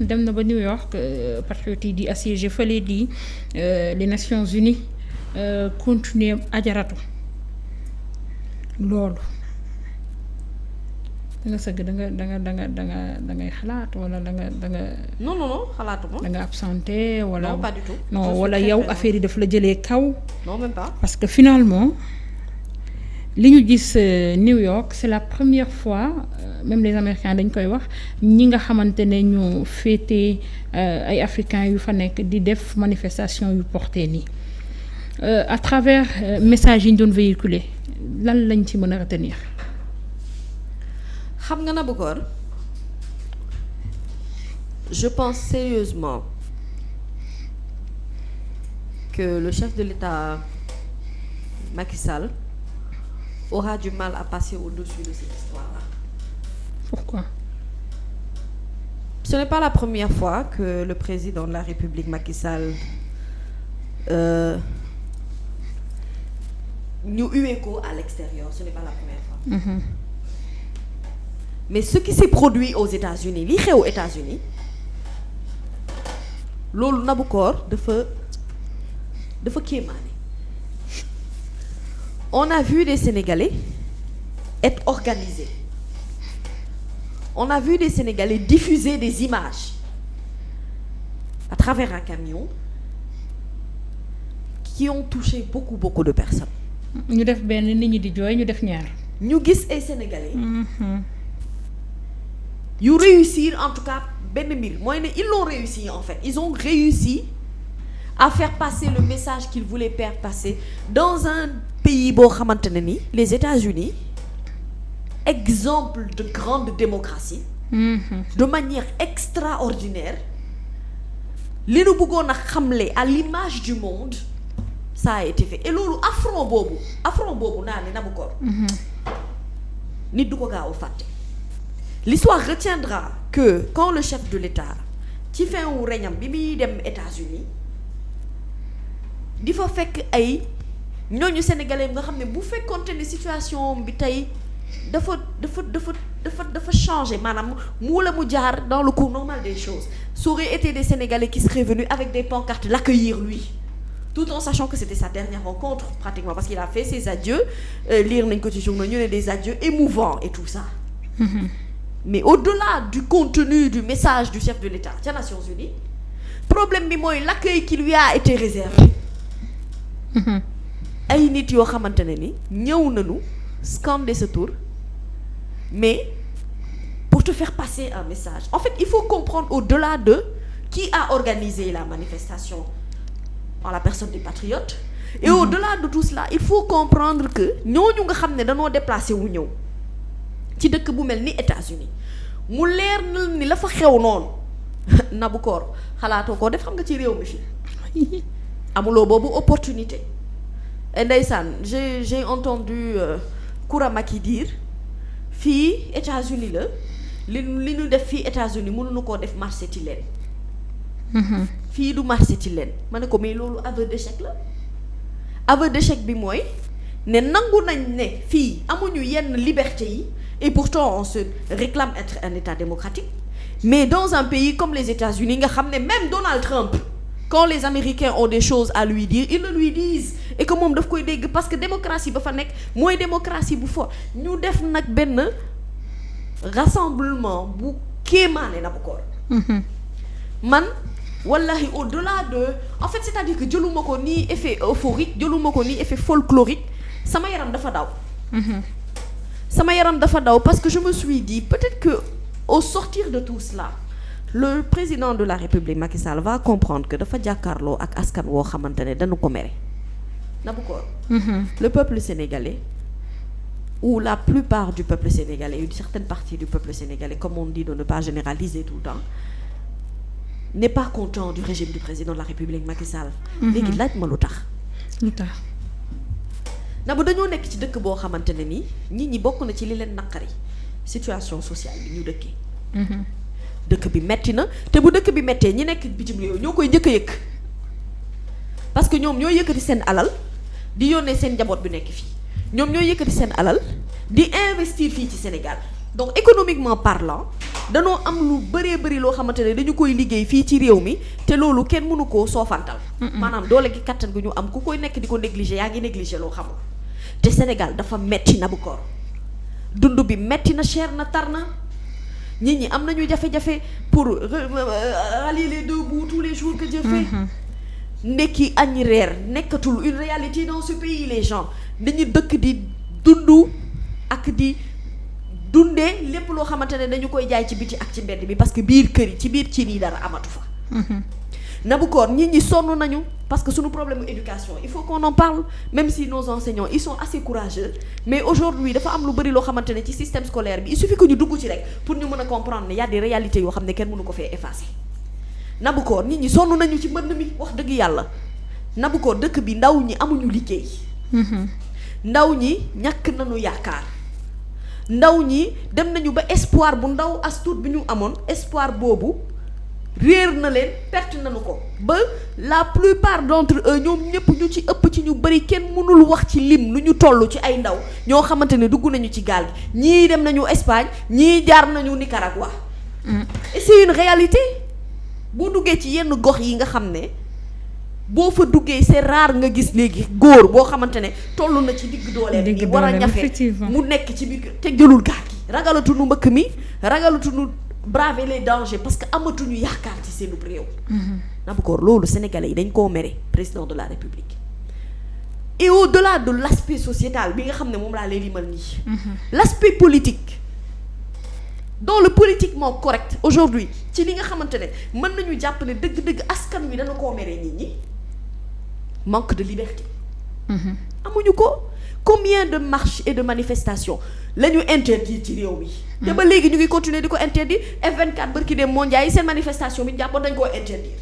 dem na ba New York patriotes yi di assiégé fële di les Nations Unies continuer ajaratu loolu da nga sëgg da ngay xalaat wala da nga. non xalaatuma. da nga absenté wala. non pas du tout. non wala yow affaire yi daf la jëlee kaw. non même pas. parce que finalement li ñu gis New York c'est la première fois même les Américains dañ koy wax ñi nga xamante ne ñu féetee ay africains yu fa nekk di def manifestation yu porté nii à travers message yi ñu doon véhiculer lan lañ ci mën a retenir. xam nga Nabokor je pense sérieusement que le chef de l'État Macky Sall aura du mal à passer au-dessus de cette histoire-là. Pourquoi? Ce n'est pas la première fois que le président de la République Macky Sall ñu hué ko à l'extérieur, ce n'est pas la première fois. Mm-hmm. Mais ce qui s'est produit aux États-Unis li xew États-Unis loolu Nabokor dafa kéemaane. On a vu des Sénégalais être organisés. On a vu des Sénégalais diffuser des images à travers un camion qui ont touché beaucoup de personnes. ñu def benn nit ñi di jooy ñu def ñaar. ñu gis ay Sénégalais. yu réussir en tout cas benn mbir mooy ne ils l'ont réussi en fait ils ont réussi à faire passer le message qu'ils voulaient faire passer dans un pays boo xamante ne ni les États-Unis exemple de grande démocratie. De manière extraordinaire li nu bëggoon a xamle à l'image du monde ça a été fait et loolu affront boobu naa ne Nabokor nit du ko gaaw a fàtte. L'histoire retiendra que quand le chef de l'État ci fin wu reñam bi muy dem États-Unis di fa fekk ay ñooñu sénégalais nga xam ne bu fekkoonte ne situation bi tey dafa changer maanaam mu la mu jaar dans le cours normal des choses ça aurait été des Sénégalais qui seraient venus avec des pancartes l'accueillir lui tout en sachant que c'était sa dernière rencontre pratiquement parce qu'il a fait ses adieux lire nañ ko ci journaux ñu ne des adieux émouvants et tout ça. Mais au-delà du contenu du message du chef de l'État ca Nations Unies problème bi mooy l'accueil qui lui a été réservé. ay nit yoo xamante ne ni ñëw nañu scander ce tour mais pour te faire passer un message en fait il faut comprendre au-delà de qui a organisé la manifestation en la personne des patriotes et au-delà de tout cela il faut comprendre que ñooñu nga xam ne dañoo déplacé wu ñëw ci dëkk bu mel ni États-Unis mu leer na ni la fa xew noonu Nabokor xalaatoo koo def xam nga ci réew mi fii amuloo boobu opportunité et ndeysaan j'ai entendu Kouramaki dire fii États-Unis la li ñu def fii États-Unis mënuñu koo def marché ci leen fii du marché ci leen ma ne ko mais loolu aveu d'échec la aveu d'échec bi mooy ne nangu nañ ne fii amuñu yenn liberté yi et pourtant on se réclame être un État démocratique mais dans un pays comme les États-Unis nga xam ne même Donald Trump quand les Américains ont des choses à lui dire ils le lui disent et que moom daf koy dégg parce que démocratie ba fa nekk mooy démocratie bu fort ñu def nag benn rassemblement bu kéemaane Nabokor man wallahi au-delà de en fait c'est-à-dire que jëluma ko nii effet euphorique jëluma ko nii effet folklorique sama yaram dafa daw. sama yaram dafa daw parce que je me suis dit peut-être que au sortir de tout cela le président de la République Macky Sall va comprendre que dafa jàkkaarloo ak askan woo xamante ne dañu ko mere. Nabokor. Le peuple sénégalais ou la plupart du peuple sénégalais une certaine partie du peuple sénégalais comme on dit de ne pas généraliser tout le temps n'est pas content du régime du président de la République Macky Sall. léegi laaj ma lu tax. na bu dañoo nekk ci dëkk boo xamante ne ni nit ñi bokk na ci li leen naqari situation sociale bi ñu dëkkee. dëkk bi metti na te bu dëkk bi mettee ñi nekk bitim réew ñoo koy njëkk a yëkk parce que ñoom ñoo yëkkati seen alal di yónnee seen njaboot bi nekk fii ñoom ñoo yëkkati seen alal di investir fii ci Sénégal donc économiquement parlant danoo am lu bëree bëri loo xamante ne dañu koy liggéey fii ci réew mi te loolu kenn mënu koo soofantal. maanaam doole gi kattan gu ñu am ku koy nekk di ko négliger yaa ngi négliger loo xamul te Sénégal dafa metti na bu koor dund bi metti na cher na tar na nit ñi am nañu jafe-jafe pour rallier les deux bouts tous les jours que Dieu fait. ndekki añ reer nekkatul une réalité dans ce pays. Les gens dañu dëkk di dund ak di dundee lépp loo xamante ne dañu koy jaay ci biti ak ci mbedd bi parce que biir kër yi ci biir cin yi dara amatu fa. Nabucor nit ñi sonn nañu parce que suñu problème éducation il faut qu'on en parle même si nos enseignants ils sont assez courageux mais aujourd'hui dafa am lu bëri loo xamante ne ci système scolaire bi il suffit que ñu dugg ci rek pour ñu mën a comprendre ne y a des réalités yoo xam ne kenn mënu ko fee effacer. Nabucor nit ñi sonn nañu ci mbënd mi wax dëgg yàlla Nabucor dëkk bi ndaw ñi amuñu liggéey. ndaw ñi ñàkk nañu yaakaar ndaw ñi dem nañu ba espoir bu ndaw as tuut bi ñu amoon espoir boobu réer na leen perte nañu ko ba la plupart d'entre eux ñoom ñëpp ñu ci ëpp ci ñu bari kenn mënul wax ci lim lu ñu toll ci ay ndaw ñoo xamante ne dugg nañu ci gaal gi ñii dem nañu Espagne ñii jaar nañu Nicaragua. Et c'est une réalité boo duggee ci yenn gox yi nga xam ne boo fa duggee c'est rare nga gis léegi góor boo xamante ne toll na ci digg dooleem ni war a ñafe mu nekk ci biir te jëlul gaal gi ragalatuñu mbëkk mi ragalatuñu braver les dangers parce que amatuñu yaakaar ci seenu réew. Nabucor loolu sénégalais yi dañ koo mere président de la république et au-delà de l'aspect sociétal bi nga xam ne moom laa lay limal nii. L'aspect politique dans le politiquement correct aujourd'hui ci li nga xamante ne mën nañu jàpp ne dëgg-dëgg askan wi dana koo mere nit ñi manque de liberté. amuñu ko combien de marches et de manifestations la ñu interdire ci réew mi. te ba léegi ñu ngi continuer di ko interdire F24 barki dem mondial yi seen manifestation bi jàppoon dañ koo interdire.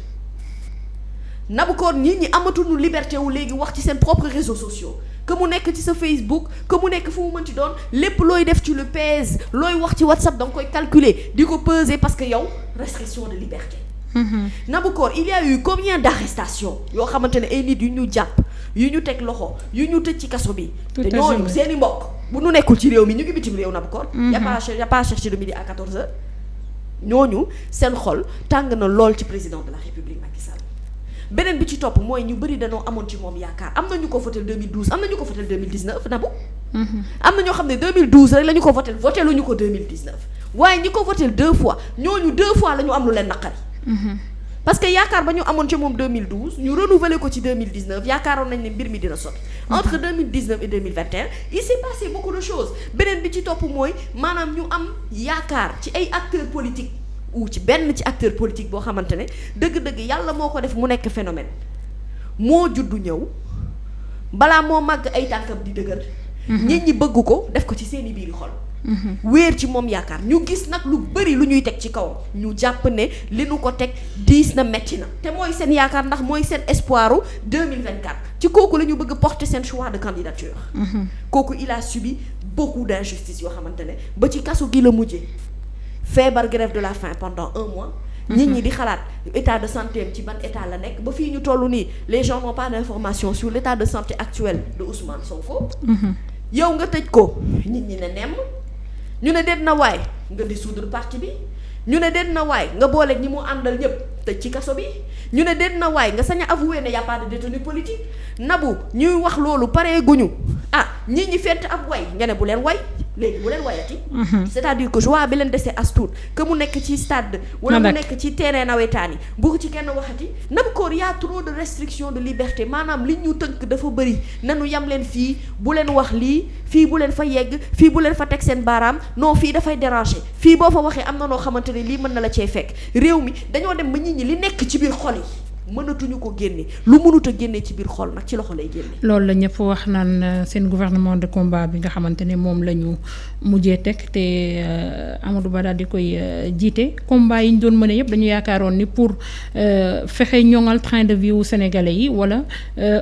Nabucor nit ñi amatuñu liberté wu léegi wax ci seen propres réseaux sociaux que mu nekk ci sa Facebook que mu nekk fu mu mënti doon lépp looy def ci le pèse looy wax ci WhatsApp da nga koy calculer di ko peser parce que yow restriction de liberté. Nabucor il y a eu combien d'arrestations yoo xamante ne ay nit yu ñu jàpp yu ñu teg loxo yu ñu tëj ci kaso bi. te ñooñu seen i mbokk bu nu nekkul ci réew mi ñu ngi bitim réew Nabucor. y a pas cherché de midi à 14h. ñooñu seen xol tàng na lool ci président de la République Macky Sall. beneen bi ci topp mooy ñu bëri dañoo amoon ci moom yaakaar am na ñu ko voté 2012 am na ñu ko voté 2019 Nabou. am na ñoo xam ne 2012 rek la ñu ko voté lu ñu ko 2019 waaye ñi ko voté 2 fois ñooñu 2 fois la ñu am lu leen naqari. parce que yaakaar ba ñu amoon ci moom 2012 ñu renouveler ko ci 2019 yaakaaroon nañ ne mbir mi dina sotti. entre 2019 et 2021 il s'est passé beaucoup de choses beneen bi ci topp mooy maanaam ñu am yaakaar ci ay acteurs politiques. ou ci benn ci acteur politique boo xamante ne dëgg-dëgg yàlla moo ko def mu nekk phénomène moo juddu ñëw balaa moo màgg ay tànkam di dëgër. nit ñi bëgg ko def ko ci seeni biiri xol. wéer ci moom yaakaar ñu gis nag lu bari lu ñuy teg ci kaw ñu jàpp ne li nu ko teg diis na metti na te mooy seen yaakaar ndax mooy seen espoiru 2024 ci kooku la ñu bëgg porter seen choix de candidature. kooku il a subi beaucoup d'injustice yoo xamante ne ba ci kaso gi la mujjee. feebar grève de la faim pendant 1 mois. nit ñi di xalaat état de santé ci ban état la nekk ba fii ñu toll nii les gens n'ont pas d'information sur l'état de santé actuel de Ousmane Sonko. yow nga tëj ko nit ñi ne nemm ñu ne déet na waay nga dissoudre parti bi ñu ne déet na waay nga booleeg ñi mu àndal ñëpp tëj ci kaso bi ñu ne déet na waay nga sañ a avouer ne y a pas de détenu politique Nabou ñuy wax loolu paree guñu nit ñi fent ab way nga ne bu leen way léegi bu leen wayati. c'est-à-dire que joie bi leen dese as tuut que mu nekk ci stade wala mu nekk ci terrain nawetaan yi bu ci kenn waxati Nabucor y a trop de restriction de liberté maanaam li ñu tënk dafa bëri nanu yam leen fii bu leen wax lii fii bu leen fa yegg fii bu leen fa teg seen baaraam non fii dafay déranger fii boo fa waxee am na noo xamante ne lii mën na la cee fekk réew mi dañoo dem ba nit ñi li nekk ci biir xol yi mënatuñu ko génne lu mënut a génne ci biir xol nag ci loxo lay génne. loolu la ñëpp wax naan seen gouvernement de combat bi nga xamante ne moom la ñu mujjee teg te Amadou Ba daal di koy jiite combat yi ñu doon mën a yëpp dañu yaakaaroon ni pour fexe ñoŋal train de vie wu sénégalais yi wala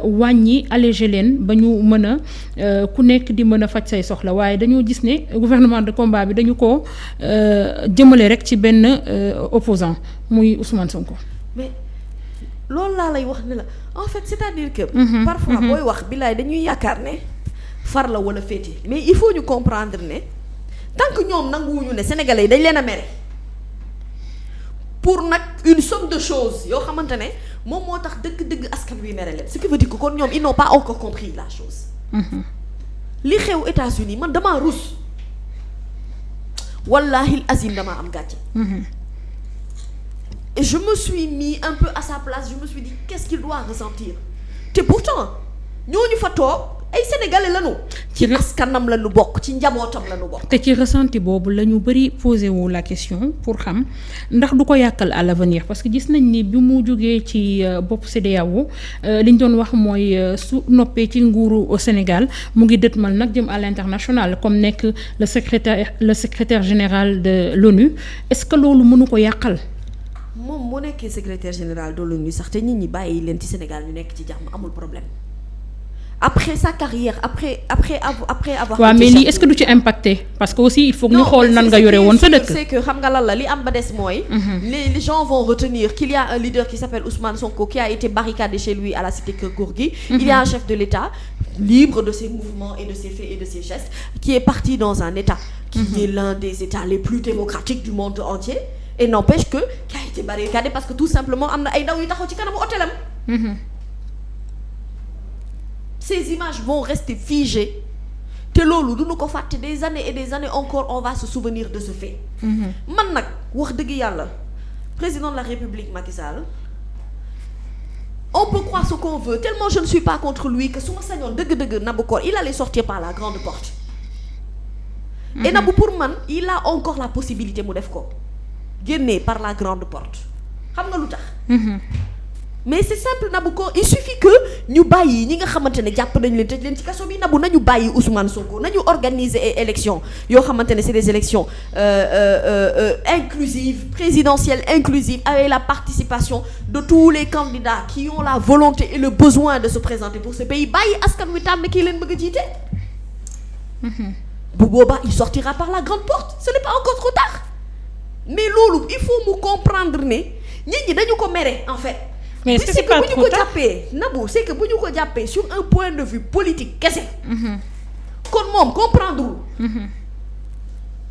wàññi alléger leen ba ñu mën a ku nekk di mën a faj say soxla waaye dañoo gis ne gouvernement de combat bi dañu ko jëmale rek ci benn opposant muy Ousmane Sonko. loolu laa lay wax ne la en fait c'est-à-dire que parfois booy wax billaay dañuy yaakaar ne far la wala féete mais il faut ñu comprendre ne tant que ñoom nanguwuñu ne sénégalais yi dañ leen a mere pour nag une somme de choses yoo xamante ne moom moo tax dëgg-dëgg askan wi mere leen ce qui veut dire que kon ñoom ils n'ont pas encore compris la chose. li xew États-Unis man damaa rus wallahi azim damaa am gàcce. Et je me suis mis un peu à sa place je me suis dit qu'est-ce qu'il doit ressentir te pourtant ñooñu fa toog ay sénégalais lañu. ci askanam lañu bokk ci njabootam lañu bokk. te ci ressenti boobu la ñu bëri posé wu la question pour xam ndax du ko yàqal à l'avenir parce que gis nañ ni bi mu jógee ci bopp CEDEAO li ñu doon wax mooy su noppee ci nguuru au Sénégal mu ngi dëtmal nag jëm à l'international comme nekk le secrétaire général de l'ONU est-ce que loolu mënu ko yàqal. moom moo nekkee secrétaire général de l'ONU sax te nit ñi bàyyi leen ci Sénégal ñu nekk ci jàmm amul problème après sa carrière après avoir. waaw mais lii est-ce que du ci impacté parce que aussi il faut que ñu xool nan nga yore woon sa dëkk. c'est que xam nga lan la li am ba des mooy. les gens vont retenir qu'il y a un leader qui s'appelle Ousmane Sonko qui a été barricadé chez lui à la cité Keur Gorgui. Il y a un chef de l'État libre de ses mouvements et de ses faits et de ses gestes qui est parti dans un État qui est l'un des États les plus démocratiques du monde entier. Et n'empêche que qui a été barricadé parce que tout simplement am na ay ndaw yu taxaw ci kanamu hôtelam. Ces images vont rester figées te loolu duñu ko fàtte des années et des années encore on va se souvenir de ce fait. man nag wax dëgg yàlla président de la République Macky Sall on peut croire ce qu'on veut tellement je ne suis pas contre lui que su ma sañoon dëgg-dëgg Nabou Cor il allait sortir par la grande porte. Et Nabou pour man il a encore la possibilité mu def ko. génnee par la grande porte xam nga lu tax. mais c'est simple Nabou Cor il suffit que ñu bàyyi ñi nga xamante ne jàpp nañu leen tëj leen ci kaso bi Nabou nañu bàyyi Ousmane Sonko nañu organiser ay élections yoo xamante ne c'est des élections inclusives présidentielles inclusives avec la participation de tous les candidats qui ont la volonté et le besoin de se présenter pour ce pays bàyyi askan wi tànn kii leen bëgg a jiite. bu boobaa il sortira par la grande porte ce n'est pas encore trop tard. mais loolu il faut mu comprendre ne nit ñi dañu ko mere en fait. mais est-ce que c'est pas trop tard bu ñu ko jàppee Nabou c'est que bu ñu ko jàppee sur un point de vue politique kese. kon moom comprendre wul.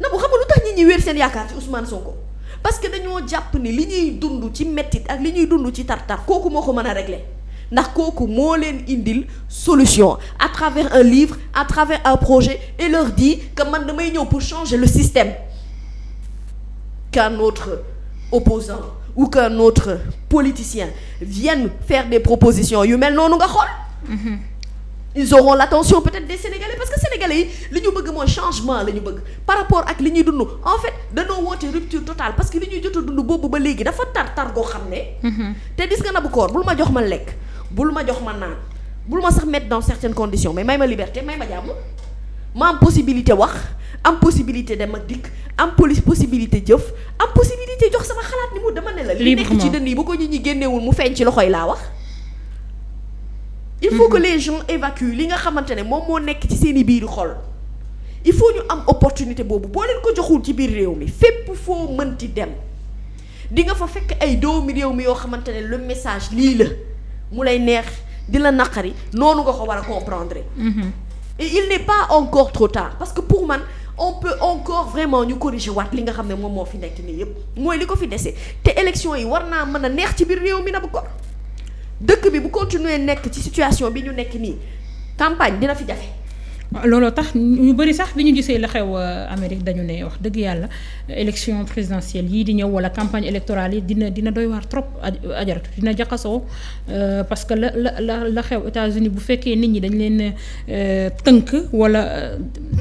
Nabou xam nga lu tax nit ñi wéer seen yaakaar ci Ousmane Sonko parce que dañoo jàpp ni li ñuy dund ci mettit ak li ñuy dund ci tartar kooku moo ko mën a régler ndax kooku moo leen indil solution à travers un livre à travers un projet et leur dit que man damay ñëw pour changer le système. Qu'un autre opposant ou qu'un autre politicien vienne faire des propositions yu mel noonu nga xool. Ils auront l'attention peut-être des Sénégalais parce que Sénégalais yi li ñu bëgg mooy changement la ñu bëgg par rapport ak li ñuy dund en fait dañoo woote rupture totale parce que li ñuy jot a dund boobu ba léegi dafa tar goo xam ne. te gis nga Nabou Cor bul ma jox ma lekk bul ma jox ma naan bul ma sax mettre dans certaines conditions mais may ma liberté may ma jàmm ma am possibilité wax. am possibilité dem ak dikk am possibilité jëf am possibilité jox sama xalaat ni mu dama ne la li nekk ci dënn yi bu ko nit ñi génnewul mu feeñ ci loxo yi laa wax il faut que les gens évacuent li nga xamante ne moom moo nekk ci seen i biir xol il faut ñu am opportunité boobu boo leen ko joxul ci biir réew mi fépp foo mënti dem di nga fa fekk ay doomi réew mi yoo xamante ne le message lii la mu lay neex di la naqari noonu nga ko war a comprendre et il n'est pas encore trop tard parce que pour man on peut encore vraiment ñu corriger waat li nga xam ne moom moo fi nekk nii yépp mooy li ko fi dese te élection yi war naa mën a neex ci biir réew mi Nabou Cor dëkk bi bu continuer nekk ci situation bi ñu nekk nii campagne dina fi jafe. looloo tax ñu bëri sax bi ñu gisee la xew Amérique dañu ne wax dëgg yàlla élection présidentielle yii di ñëw wala campagne électorale yi dina doy waar trop ajaratu dina jaxasoo parce que la xew États-Unis bu fekkee nit ñi dañ leen tënk wala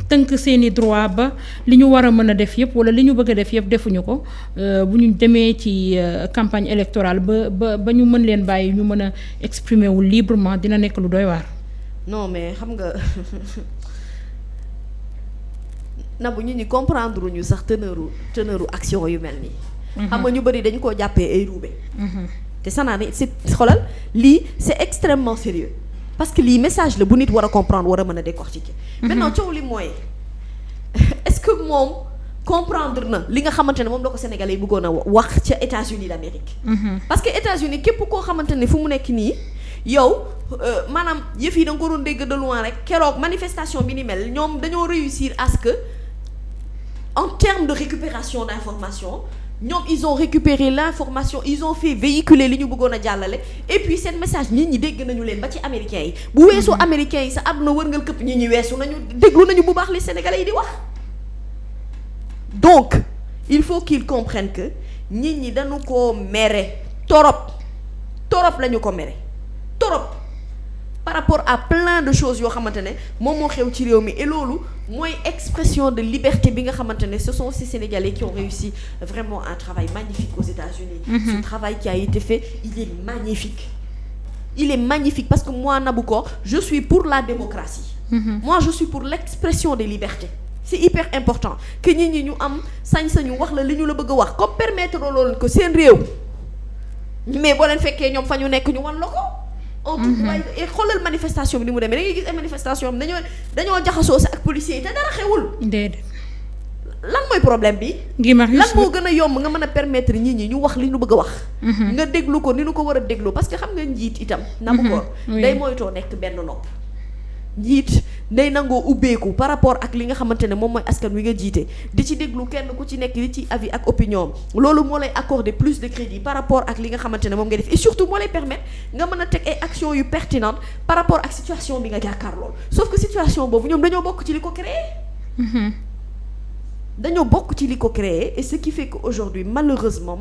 tënk seeni droit ba li ñu war a mën a def yëpp wala li ñu bëgg a def yëpp defuñu ko bu ñu demee ci campagne électorale ba ñu mën leen bàyyi ñu mën a exprimer wu librement dina nekk lu doy waar. non mais xam nga Nabou ñu comprendre ñu sax teneuru action yu mel nii. xam nga ñu bëri dañu koo jàppee ay ruube. te sanaane c'est xoolal lii c'est extrêmement sérieux parce que lii message la bu nit war a comprendre war a mën a décortiquer. maintenant coow li mooy est-ce que moom comprendre na li nga xamante ne moom la ko Sénégalais yi bëggoon a wax ca États-Unis d'Amérique. parce que États-Unis képp koo xamante ne fu mu nekk nii yow. maanaam yëf yi da nga ko doon dégg de loin rek keroog manifestation bi ni mel ñoom dañoo réussir à ce que en termes de récupération d'information ñoom ils ont récupéré l'information, ils ont fait véhiculer li ñu bëggoon a jàllale et puis seen message nit ñi dégg nañu leen ba ci américains yi bu weesoo américains yi sa àdduna wërngal këpp nit ñi weesu nañu déglu nañu bu baax li sénégalais yi di wax. Donc il faut qu'ils comprennent que nit ñi dañu ko mere torop lañu ko mere torop par rapport à plein de choses yoo xamante ne moom moo xew ci réew mi et loolu mooy expression de liberté bi nga xamante ne ce sont ces Sénégalais qui ont réussi vraiment un travail magnifique aux États-Unis. Ce travail qui a été fait, il est magnifique parce que moi Naboucor je suis pour la démocratie. Moi je suis pour l'expression des libertés. C'est hyper important que nit ñi ñu am sañ-sañu wax la li ñu la bëgg a wax comme permettre loolu ko seen réew mais boo leen fekkee ñoom fa ñu nekk ñu wan la ko. en tout cas et xoolal manifestation bi ni mu demee da ngay gis ay manifestation am dañoo jaxasoo sa ak policiers yi te dara xewul. déedéet. lan mooy problème bi. lan moo gën a yomb nga mën a permettre nit ñi ñu wax li ñu bëgg a wax. nga déglu ko ni ñu ko war a déglu parce que xam nga njiit itam. nabu ko day moytoo nekk benn nopp. njiit day nangoo ubbeeku par rapport ak li nga xamante ne moom mooy askan wi nga jiite di ci déglu kenn ku ci nekk di ci avis ak opinion loolu moo lay accorder plus de crédit par rapport ak li nga xamante ne moom nga def et surtout moo lay permettre nga mën a teg ay actions yu pertinentes par rapport ak situation bi nga jàkkaar lool sauf que situation boobu ñoom dañoo bokk ci li ko créé. dañoo bokk ci li ko créé et ce qui fait que aujourd'hui malheureusement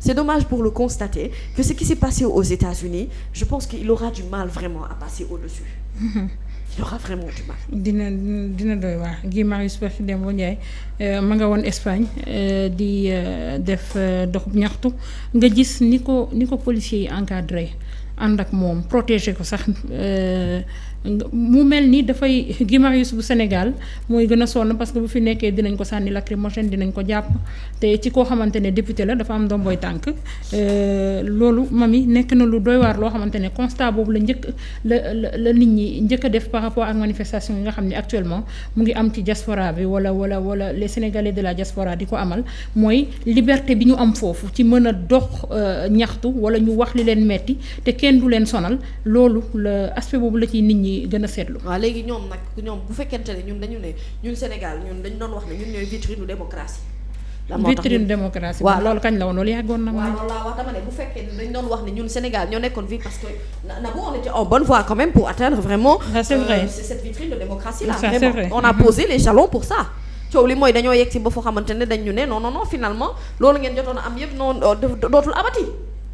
c'est dommage pour le constater que ce qui s'est passé aux États-Unis je pense qu'il aura du mal vraiment à passer au-dessus. Il aura vraiment du mal. dina doy waar Guy Marius Demba Ndiaye ma nga woon Espagne di def doxub ñaxtu nga gis ni ko policiers yi encadré ànd ak moom protéger ko sax mu mel ni dafay Guy Marius bu Sénégal mooy gën a sonn parce que bu fi nekkee dinañ ko sànni lacrymogène dinañ ko jàpp te ci koo xamante ne député la dafa am ndomboy tànk loolu mami nekk na lu doy waar loo xamante ne constat boobu la nit ñi njëkk a def par rapport ak manifestation yi nga xam ne actuellement mu ngi am ci diaspora bi wala les Sénégalais de la diaspora di ko amal mooy liberté bi ñu am foofu ci mën a dox ñaxtu wala ñu wax li leen metti te kenn du leen sonal loolu la aspect boobu la ci nit ñi gën a seetlu. waaw léegi ñoom bu fekkente ne ñun dañu ne ñun Sénégal ñun dañu doon wax ne ñun ñooy vitrine démocratie. vitrine démocratie. waaw loolu kañ la woon loolu yàggoon na. waaw loolu laa wax dama ne bu fekkee ne dañu doon wax ne ñun Sénégal ñoo nekkoon fii parce que on était en bonne voie quand même pour atteindre vraiment. c'est vrai c'est cette vitrine de démocratie là. Ça, c'est vrai. On a posé les jalons pour ça. coow li mooy dañoo yegg si ba foo xamante ne dañ ñu ne non finalement loolu ngeen jotoon a am yëpp noonu dootul amati.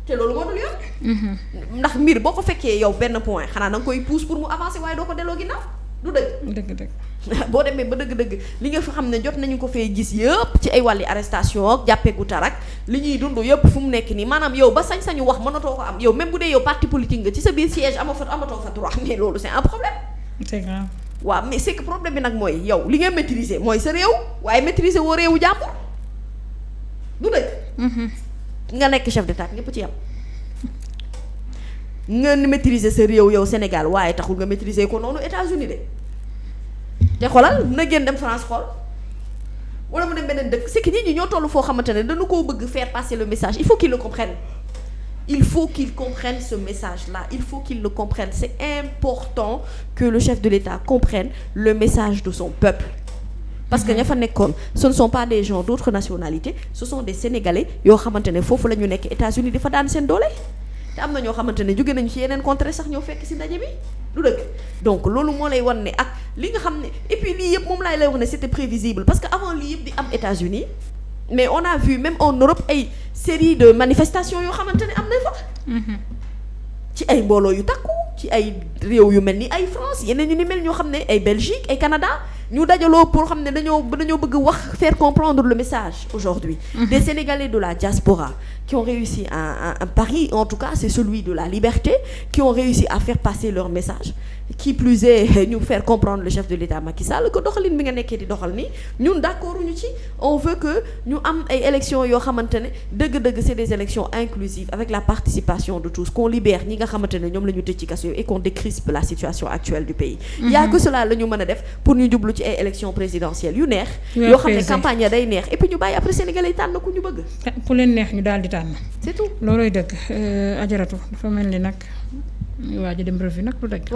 te loolu moo dul yoon. ndax mbir boo ko fekkee yow benn point xanaa da nga koy pousse pour mu avancer waaye doo ko delloo ginnaaw du dëgg. boo demee ba dëgg-dëgg li nga fi xam ne jot nañu ko fee gis yëpp ci ay wàlli arrestation ak jàppeeku tarak li ñuy dund yëpp fu mu nekk nii maanaam yow ba sañ-sañu wax mënatoo ko am yow même bu dee yow parti politique nga ci sa biir siège amatoo fa droit mais loolu c'est un problème. c'est grave. waaw mais c'est que problème bi nag mooy yow li nga maîtriser mooy sa réew waaye maîtriser woo réewu jàmbur du dëgg. nga nekk chef d'état ñëpp ci yam nga maîtriser sa réew yow Sénégal waaye taxul nga maîtriser ko noonu États-Unis de te xoolal na génn dem France xool wala mu dem beneen dëkk c'est que nit ñi ñoo toll foo xamante ne dañu koo bëgg faire passer le message il faut qu'ils le comprennent ce message-là il faut qu'ils le comprennent c'est important que le chef de l'État comprenne le message de son peuple parce que ña fa nekkoon ce ne sont pas des gens d'autres nationalités ce sont des Sénégalais yoo xamante ne foofu la ñu nekk États-Unis dafa daan seen doole te am na ñoo xamante ne jóge nañu ci yeneen contrées sax ñoo fekk ci ndaje bi du dëgg donc loolu moo lay wan ne ak li nga xam ne et puis lii yëpp moom laay lay wax ne c'était prévisible parce que avant lii yëpp di am États-Unis mais on a vu même en Europe ay série de manifestations yoo xamante ne am na fa ci ay mbooloo yu takku ci ay réew yu mel ni ay France yeneen ñu ni mel ñoo xam ne ay Belgique ay Canada ñu dajaloo pour xam ne dañoo bëgg wax faire comprendre le message aujourd'hui des Sénégalais de la diaspora qui ont réussi un pari en tout cas c'est celui de la liberté qui ont réussi à faire passer leur message qui plus est ñu faire comprendre le chef de l'État Macky Sall que doxalin bi nga nekkee di doxal ni ñun d'accord ñu ci on veut que ñu am ay élections yoo xamante ne dëgg-dëgg c'est des élections inclusives avec la participation de tous qu'on libère ñi nga xamante ne ñoom la ñu tëj ci kaso et qu'on décrispe la situation actuelle du pays il y a que cela la ñu mën a def pour ñu jublu ci ay élections présidentielles yu neex yoo xam ne campagne ya day neex et puis ñu bàyyi après Sénégalais yi tànn ku ñu bëgg ku leen neex ñu daal di tànn c'est tout loolooy dëgg ajaratu dafa mel ni nag waa ji dem revue nag lu dëgg